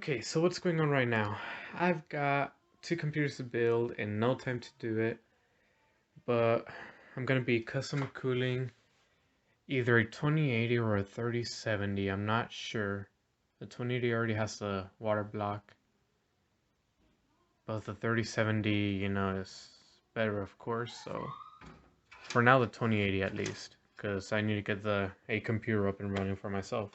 Okay, so what's going on right now? I've got two computers to build and no time to do it, but I'm gonna be custom cooling either a 2080 or a 3070. I'm not sure. The 2080 already has the water block, but the 3070, is better, of course. So for now, the 2080 at least, because I need to get a computer up and running for myself.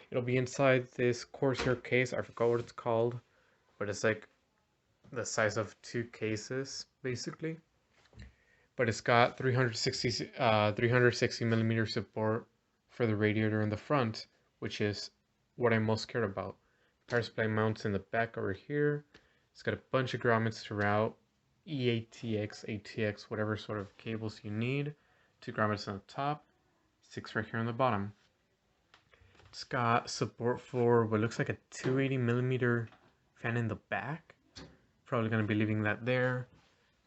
It'll be inside this Corsair case. I forgot what it's called, but it's like the size of two cases basically, but it's got 360 millimeter support for the radiator in the front, which is what I'm most scared about. Power supply mounts in the back over here. It's got a bunch of grommets to route EATX, ATX, whatever sort of cables you need. Two grommets on the top, six right here on the bottom. It's got support for what looks like a 280 millimeter fan in the back. Probably going to be leaving that there.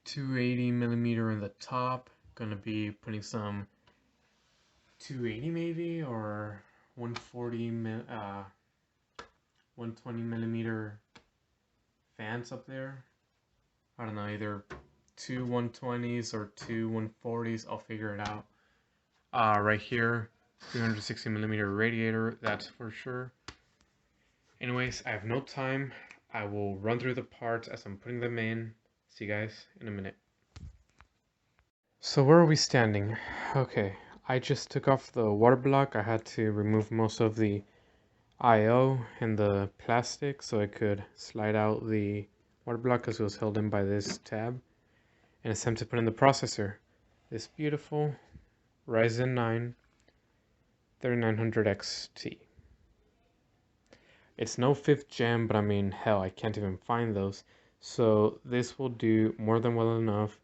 280 millimeter in the top. Going to be putting some 280 maybe, or 120 millimeter fans up there. I don't know, either two 120s or two 140s. I'll figure it out. Right here, 360 millimeter radiator, that's for sure. Anyways, I have no time. I will run through the parts as I'm putting them in. See you guys in a minute. So where are we standing? Okay, I just took off the water block. I had to remove most of the I/O and the plastic so I could slide out the water block because it was held in by this tab. And it's time to put in the processor. This beautiful Ryzen 9 3900 XT. It's no 5th gen, but I mean, hell, I can't even find those. So this will do more than well enough.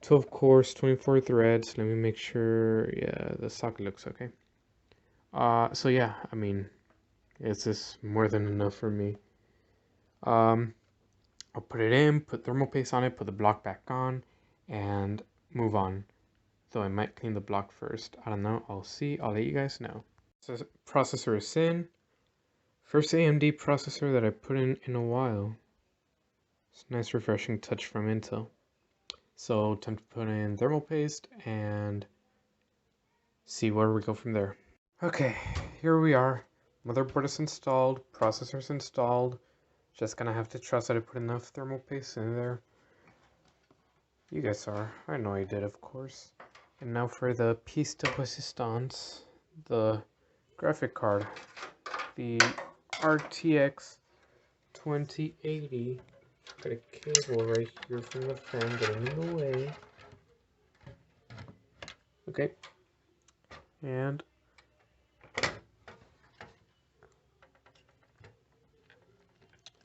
12 cores, 24 threads. Let me make sure. Yeah, the socket looks okay. So yeah, I mean, it's just more than enough for me. I'll put it in, put thermal paste on it, put the block back on, and move on. Though I might clean the block first. I don't know. I'll see. I'll let you guys know. So processor is in. First AMD processor that I put in a while. It's a nice refreshing touch from Intel. So time to put in thermal paste and see where we go from there. Okay, here we are. Motherboard is installed, processor is installed. Just gonna have to trust that I put enough thermal paste in there. You guys are. I know I did, of course. And now for the piece de resistance, the graphic card. The RTX 2080. Got a cable right here from the fan getting in the way. Okay. And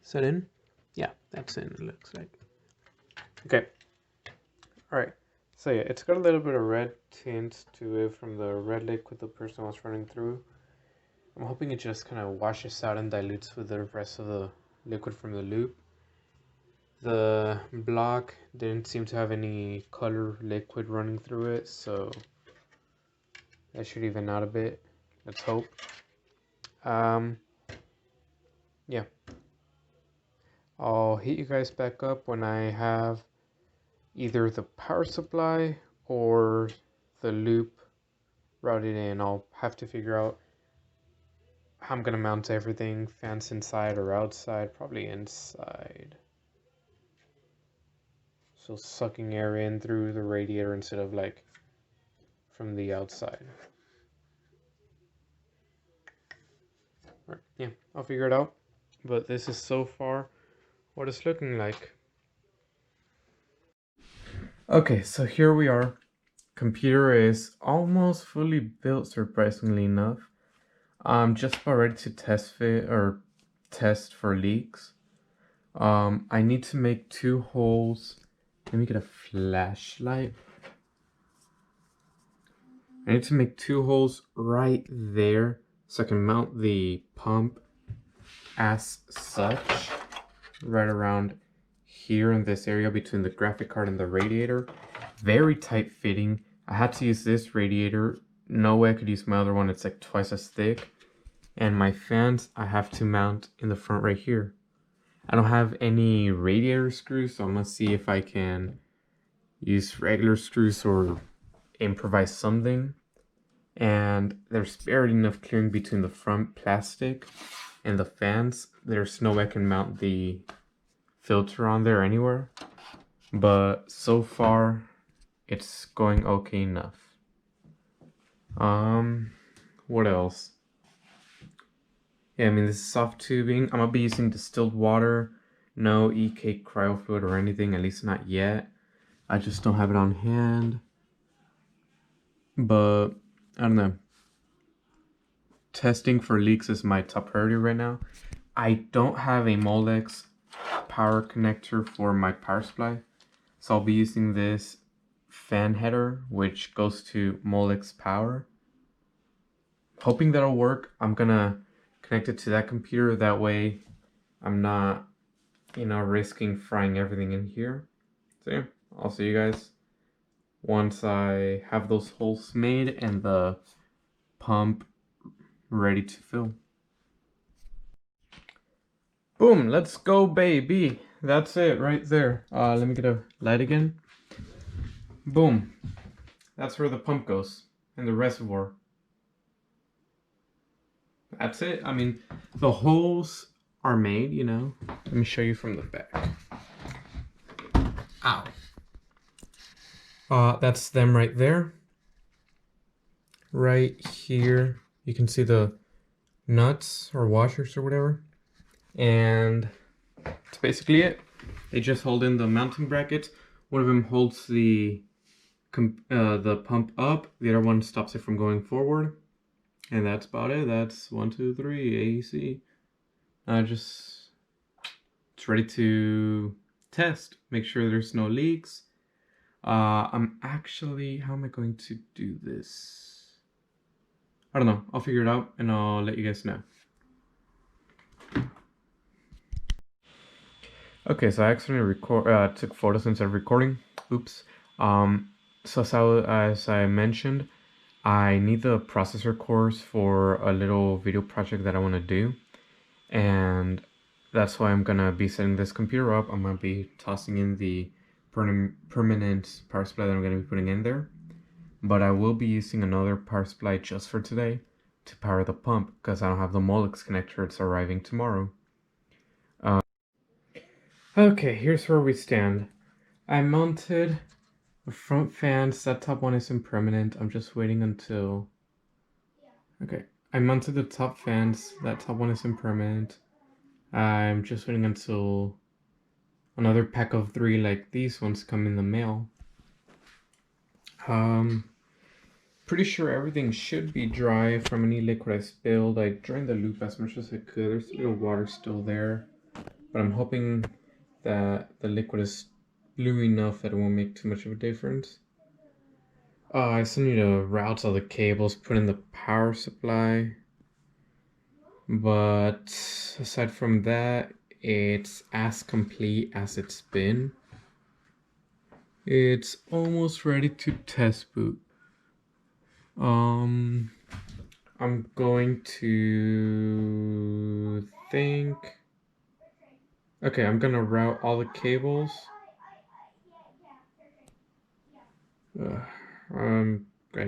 is that in? Yeah, that's in, it looks like. Okay. Alright. So yeah, it's got a little bit of red tint to it from the red liquid the person was running through. I'm hoping it just kind of washes out and dilutes with the rest of the liquid from the loop. The block didn't seem to have any color liquid running through it, so that should even out a bit. Let's hope. Yeah. I'll hit you guys back up when I have either the power supply or the loop routed in. I'll have to figure out how I'm gonna mount everything, fans inside or outside, probably inside. So sucking air in through the radiator instead of like from the outside. Right, yeah, I'll figure it out. But this is so far what it's looking like. Okay, so here we are. Computer is almost fully built, surprisingly enough. I'm just about ready to test for leaks. I need to make 2 holes. Let me get a flashlight. I need to make 2 holes right there so I can mount the pump as such, right around here in this area between the graphic card and the radiator. Very tight fitting. I had to use this radiator. No way I could use my other one. It's like twice as thick. And my fans I have to mount in the front right here. I don't have any radiator screws, so I'm gonna see if I can use regular screws or improvise something. And there's barely enough clearing between the front plastic and the fans. There's no way I can mount the filter on there anywhere, but so far it's going okay enough. What else? Yeah, I mean, this is soft tubing. I'm gonna be using distilled water, no EK cryo fluid or anything, at least not yet. I just don't have it on hand. But I don't know. Testing for leaks is my top priority right now. I don't have a Molex power connector for my power supply, so I'll be using this fan header, which goes to Molex power. Hoping that'll work. I'm gonna connect it to that computer. That way I'm not, risking frying everything in here. So yeah, I'll see you guys once I have those holes made and the pump ready to fill. Boom, let's go, baby. That's it right there. Let me get a light again. Boom. That's where the pump goes in the reservoir. That's it. I mean, the holes are made, Let me show you from the back. Ow. That's them right there. Right here, you can see the nuts or washers or whatever. And that's basically it. They just hold in the mounting brackets. One of them holds the pump up. The other one stops it from going forward. And that's about it. That's 1, 2, 3 AC. It's ready to test. Make sure there's no leaks. How am I going to do this? I don't know. I'll figure it out and I'll let you guys know. Okay, so I accidentally took photos instead of recording. Oops. So as I mentioned, I need the processor cores for a little video project that I want to do, and that's why I'm gonna be setting this computer up. I'm gonna be tossing in the permanent power supply that I'm gonna be putting in there, but I will be using another power supply just for today to power the pump because I don't have the Molex connector. It's arriving tomorrow. Okay, here's where we stand. I mounted the front fans. That top one is impermanent. I'm just waiting until... Okay, I mounted the top fans. That top one is impermanent. I'm just waiting until another pack of 3 like these ones come in the mail. Pretty sure everything should be dry from any liquid I spilled. I drained the loop as much as I could. There's a little water still there, but I'm hoping that the liquid is blue enough that it won't make too much of a difference. I still need to route all the cables, put in the power supply. But aside from that, it's as complete as it's been. It's almost ready to test boot. I'm going to think... Okay, I'm gonna route all the cables. I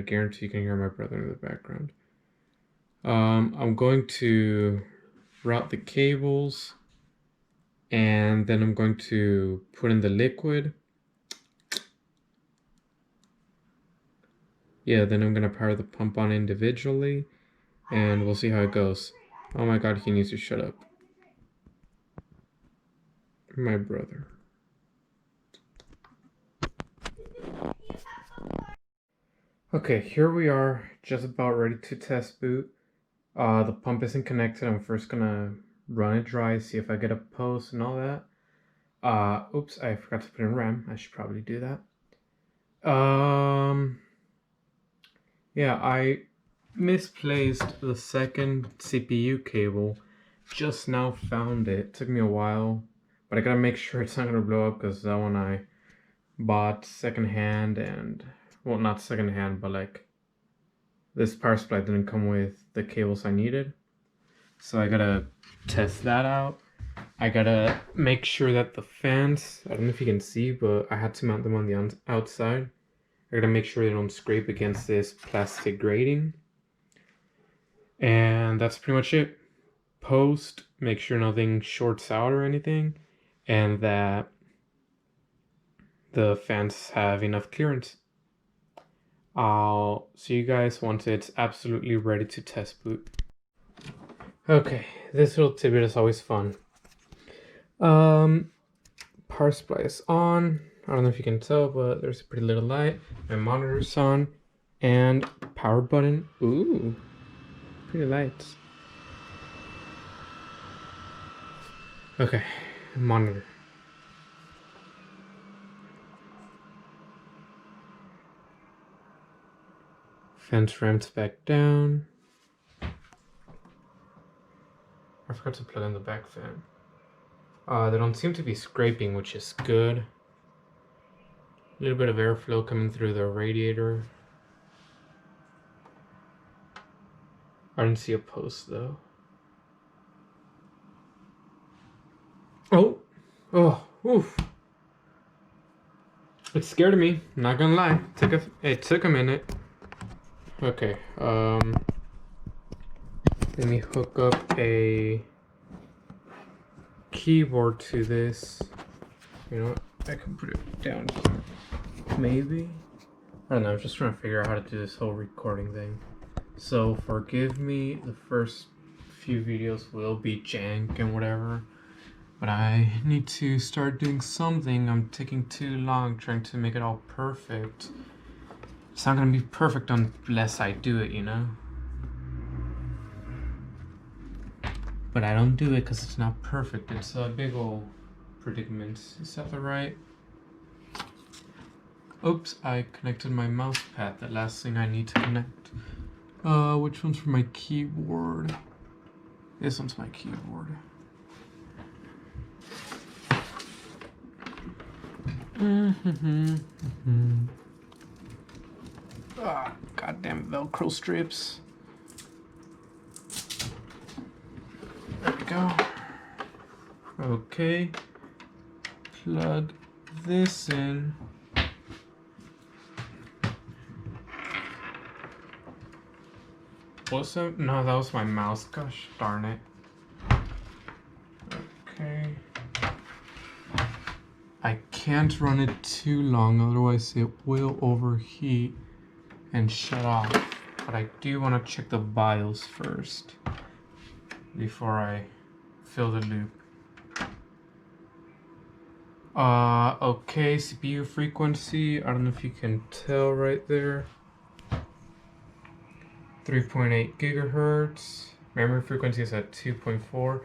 guarantee you can hear my brother in the background. I'm going to route the cables, and then I'm going to put in the liquid. Yeah, then I'm gonna power the pump on individually, and we'll see how it goes. Oh my god, he needs to shut up. My brother. Okay, here we are, just about ready to test boot. The pump isn't connected. I'm first gonna run it dry, see if I get a post and all that. Oops, I forgot to put in RAM. I should probably do that. Yeah, I misplaced the second CPU cable. Just now found it. Took me a while, but I gotta make sure it's not gonna blow up because that one I bought secondhand, and well, not secondhand, but like this power supply didn't come with the cables I needed. so I gotta test that out. I gotta make sure that the fans, I don't know if you can see, but I had to mount them on the outside. I gotta make sure they don't scrape against this plastic grating. And that's pretty much it. Post, make sure nothing shorts out or anything, and that the fans have enough clearance. I'll see you guys once it's absolutely ready to test boot. Okay, this little tidbit is always fun. Power supply is on. I don't know if you can tell, but there's a pretty little light. My monitor's on, and power button. Ooh, pretty lights. Okay, monitor. Fence ramps back down. I forgot to plug in the back fan. They don't seem to be scraping, which is good. A little bit of airflow coming through the radiator. I didn't see a post though. Oh, oof. It scared me, not gonna lie. It took a minute. Okay, let me hook up a keyboard to this. You know what? I can put it down here. Maybe? I don't know, I'm just trying to figure out how to do this whole recording thing. So forgive me, the first few videos will be jank and whatever. But I need to start doing something. I'm taking too long trying to make it all perfect. It's not gonna be perfect unless I do it, you know? But I don't do it because it's not perfect. It's a big old predicament. Is that the right? Oops, I connected my mouse pad. The last thing I need to connect. Which one's for my keyboard? This one's my keyboard. Ah, goddamn Velcro strips. There we go. Okay. Plug this in. What's that? No, that was my mouse. Gosh darn it. Okay. I can't run it too long, otherwise it will overheat and shut off. But I do want to check the BIOS first before I fill the loop. Okay, CPU frequency, I don't know if you can tell right there. 3.8 gigahertz. Memory frequency is at 2.4.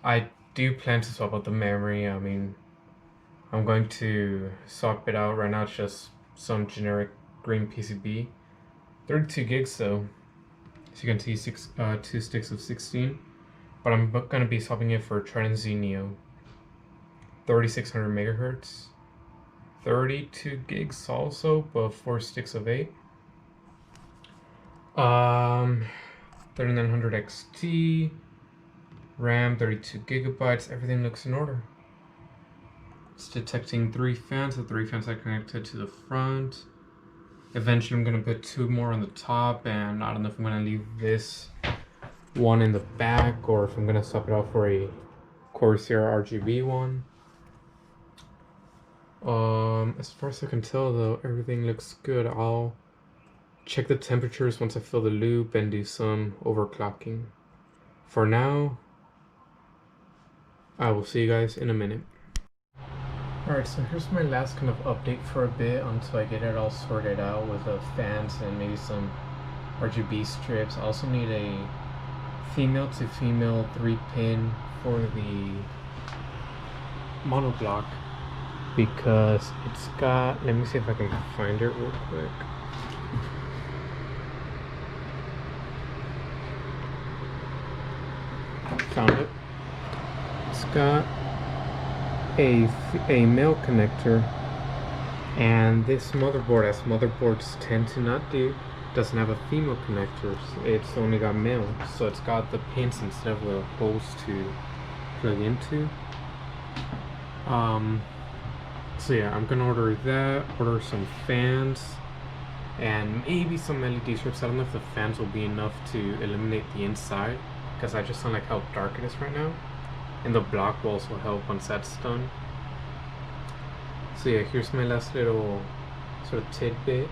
I do plan to swap out the memory. I mean, I'm going to swap it out. Right now it's just some generic green PCB. 32 gigs though. So you can see 2 sticks of 16. But I'm going to be swapping it for Trident Z Neo. 3600 megahertz. 32 gigs also, but 4 sticks of 8. 3900 XT. RAM 32 gigabytes. Everything looks in order. It's detecting 3 fans. The 3 fans are connected to the front. Eventually I'm going to put 2 more on the top, and I don't know if I'm going to leave this one in the back or if I'm going to swap it out for a Corsair RGB one. As far as I can tell though, everything looks good. I'll check the temperatures once I fill the loop and do some overclocking. For now, I will see you guys in a minute. Alright, so here's my last kind of update for a bit until I get it all sorted out with the fans and maybe some RGB strips. I also need a female to female 3-pin for the monoblock because it's got, let me see if I can find it real quick. Found it. It's got a male connector, and this motherboard, as motherboards tend to not do, doesn't have a female connector. It's only got male, so it's got the pins instead of the holes to plug into. So yeah, I'm gonna order that, order some fans, and maybe some LED strips. I don't know if the fans will be enough to eliminate the inside, because I just don't like how dark it is right now. And the block walls will help once that's done. So yeah, here's my last little sort of tidbit.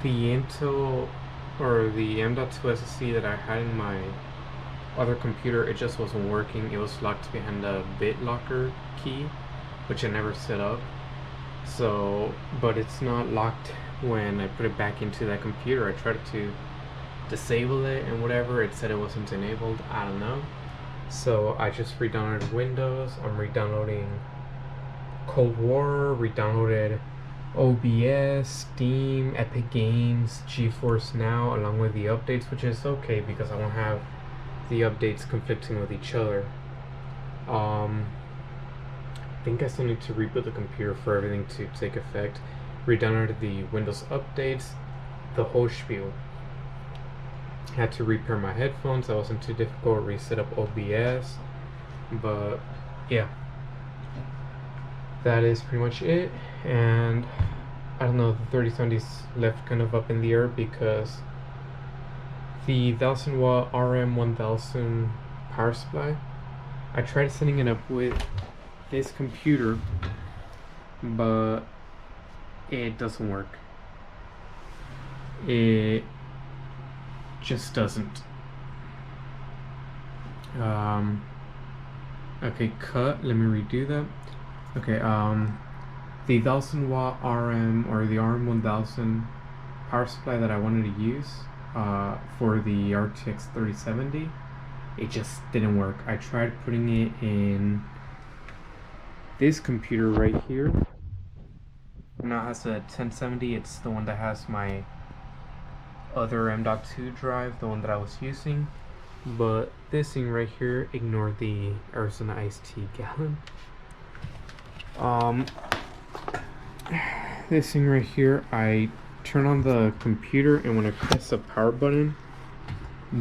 The Intel or the M.2 SSD that I had in my other computer, it just wasn't working. It was locked behind the BitLocker key, which I never set up. So, but it's not locked when I put it back into that computer. I tried to disable it and whatever, it said it wasn't enabled. I don't know. So I just re-downloaded Windows. I'm re-downloading Cold War, re-downloaded OBS, Steam, Epic Games, GeForce Now, along with the updates, which is okay because I won't have the updates conflicting with each other. I think I still need to reboot the computer for everything to take effect. Re-downloaded the Windows updates, the whole spiel. Had to repair my headphones. That wasn't too difficult. Reset up OBS, but yeah, that is pretty much it. And I don't know, the 3070's left kind of up in the air because the 1000-watt RM1000 power supply, I tried setting it up with this computer, but it doesn't work. It just doesn't. Okay, cut. Let me redo that. Okay, the 1000-watt RM or the RM1000 power supply that I wanted to use for the RTX 3070, it just didn't work. I tried putting it in this computer right here. Now it has a 1070. It's the one that has my other M.2 drive, the one that I was using. But this thing right here, ignore the Arizona iced tea gallon. This thing right here, I turn on the computer, and when I press the power button,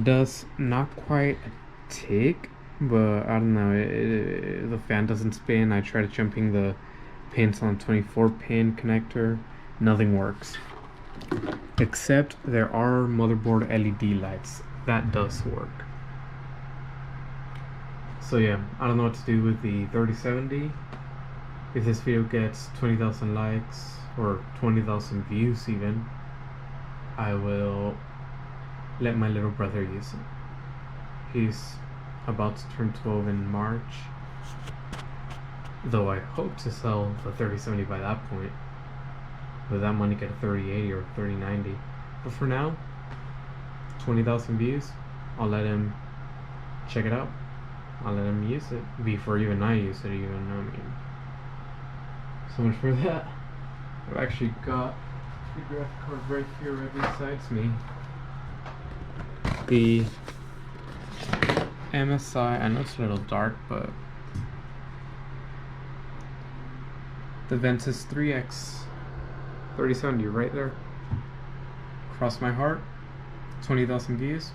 does not quite a tick, but I don't know, the fan doesn't spin. I tried jumping the pins on 24-pin connector, nothing works. Except there are motherboard LED lights. That does work. So yeah, I don't know what to do with the 3070. If this video gets 20,000 likes or 20,000 views even, I will let my little brother use it. He's about to turn 12 in March, though I hope to sell the 3070 by that point. With that money, get a 3080 or 3090. But for now, 20,000 views, I'll let him check it out. I'll let him use it before even I use it even. I mean, so much for that. I've actually got the graphic card right here right beside me. The MSI, I know it's a little dark, but the Ventus 3X 3070 right there. Cross my heart, 20,000 views.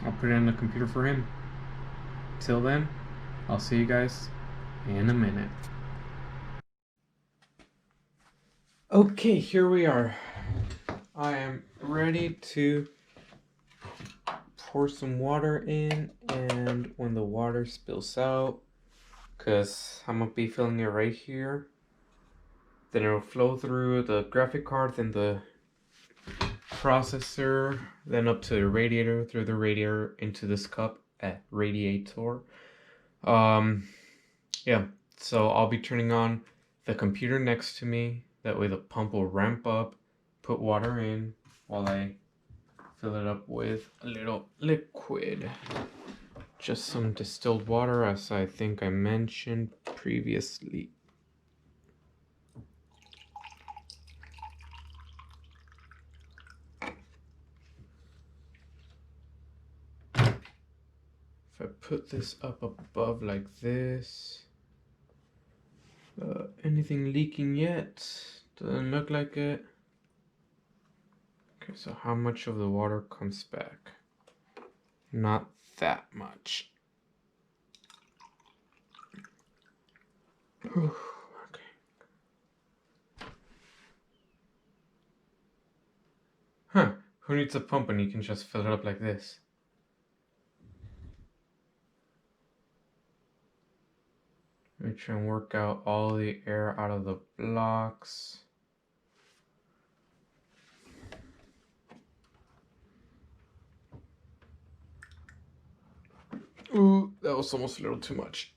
I'll put it in the computer for him. Till then, I'll see you guys in a minute. Okay, here we are. I am ready to pour some water in, and when the water spills out, because I'm gonna be filling it right here, then it'll flow through the graphic card, then the processor, then up to the radiator, through the radiator into this cup at radiator. Yeah, so I'll be turning on the computer next to me. That way the pump will ramp up, put water in while I fill it up with a little liquid. Just some distilled water, as I think I mentioned previously. If I put this up above like this, anything leaking yet? Doesn't look like it. Okay, so how much of the water comes back? Not that much. Okay. Huh, who needs a pump when you can just fill it up like this? Let me try and work out all the air out of the blocks. Ooh, that was almost a little too much.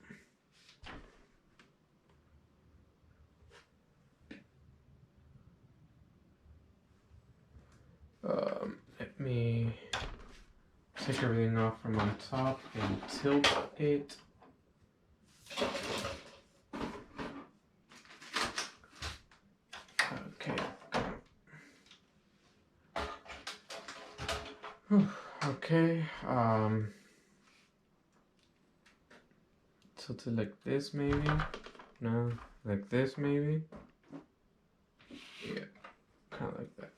Let me take everything off from on top and tilt it. Okay. Okay. Tilt it like this, maybe. No, like this, maybe. Yeah, kind of like that.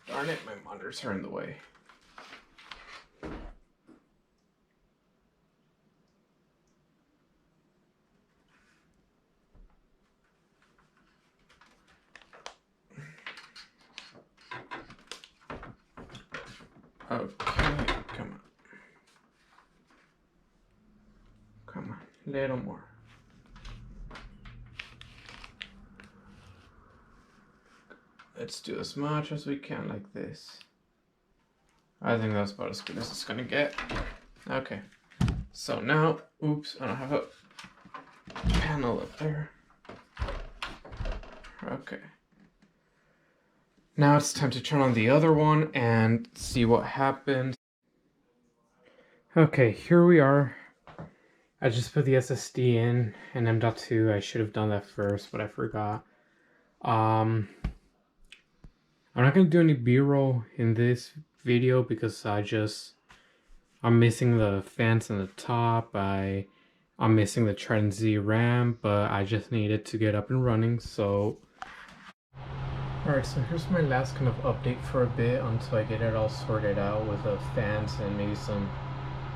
Darn it, my monitors are in the way. Okay, come on. Come on, little more. Let's do as much as we can like this. I think that's about as good as it's gonna get. Okay, so now, oops, I don't have a panel up there. Okay. Now it's time to turn on the other one and see what happens. Okay, here we are. I just put the SSD in and M.2. I should have done that first, but I forgot. I'm not gonna do any B-roll in this video because I'm missing the fans on the top. I'm missing the Trident Z RAM, but I just needed to get up and running, so. Alright, so here's my last kind of update for a bit until I get it all sorted out with the fans and maybe some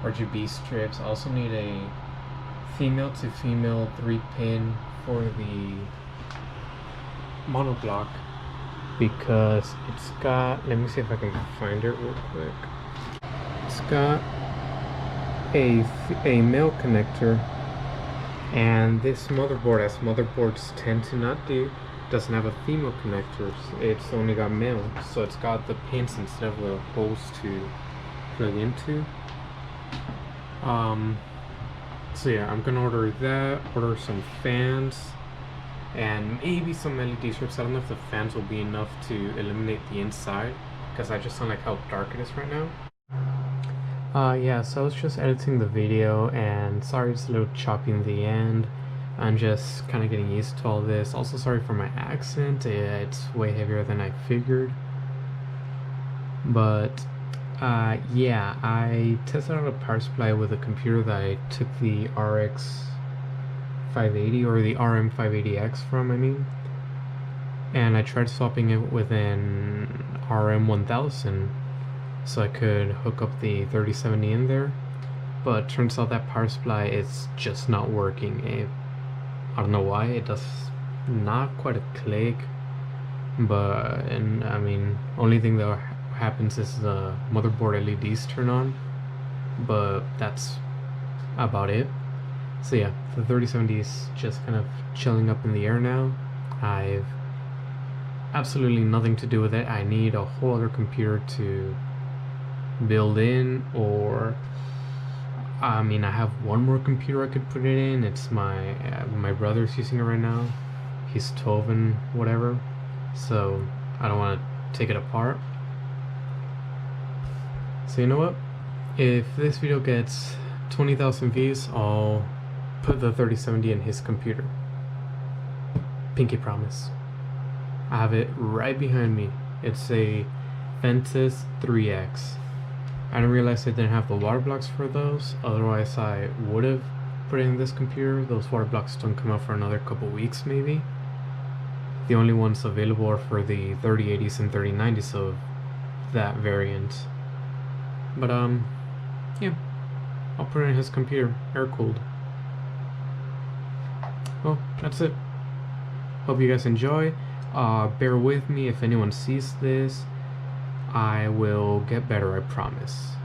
RGB strips. I also need a female to female 3-pin for the monoblock because it's got, let me see if I can find it real quick. It's got a male connector, and this motherboard, as motherboards tend to not do, doesn't have a female connector. It's only got male, so it's got the pins instead of the holes to plug into. So yeah, I'm gonna order that, order some fans, and maybe some LED strips. I don't know if the fans will be enough to eliminate the inside, because I just don't like how dark it is right now. Yeah, so I was just editing the video, and sorry it's a little choppy in the end. I'm just kind of getting used to all this. Also sorry for my accent, it's way heavier than I figured. But yeah, I tested out a power supply with a computer that I took the RX 580 or the RM 580X from, I mean. And I tried swapping it with an RM 1000 so I could hook up the 3070 in there. But turns out that power supply is just not working. I don't know why, it does not quite a click, but, and I mean, only thing that happens is the motherboard LEDs turn on, but that's about it. So yeah, the 3070 is just kind of chilling up in the air now. I've absolutely nothing to do with it. I need a whole other computer to build in, or I mean, I have one more computer I could put it in. It's my brother's using it right now. He's 12 and whatever, so I don't want to take it apart. So you know what? If this video gets 20,000 views, I'll put the 3070 in his computer. Pinky promise. I have it right behind me. It's a Ventus 3X. I didn't realize I didn't have the water blocks for those, otherwise I would have put it in this computer. Those water blocks don't come out for another couple weeks maybe. The only ones available are for the 3080s and 3090s of that variant. But yeah, I'll put it in his computer, air-cooled. Well, that's it. Hope you guys enjoy. Bear with me if anyone sees this. I will get better, I promise.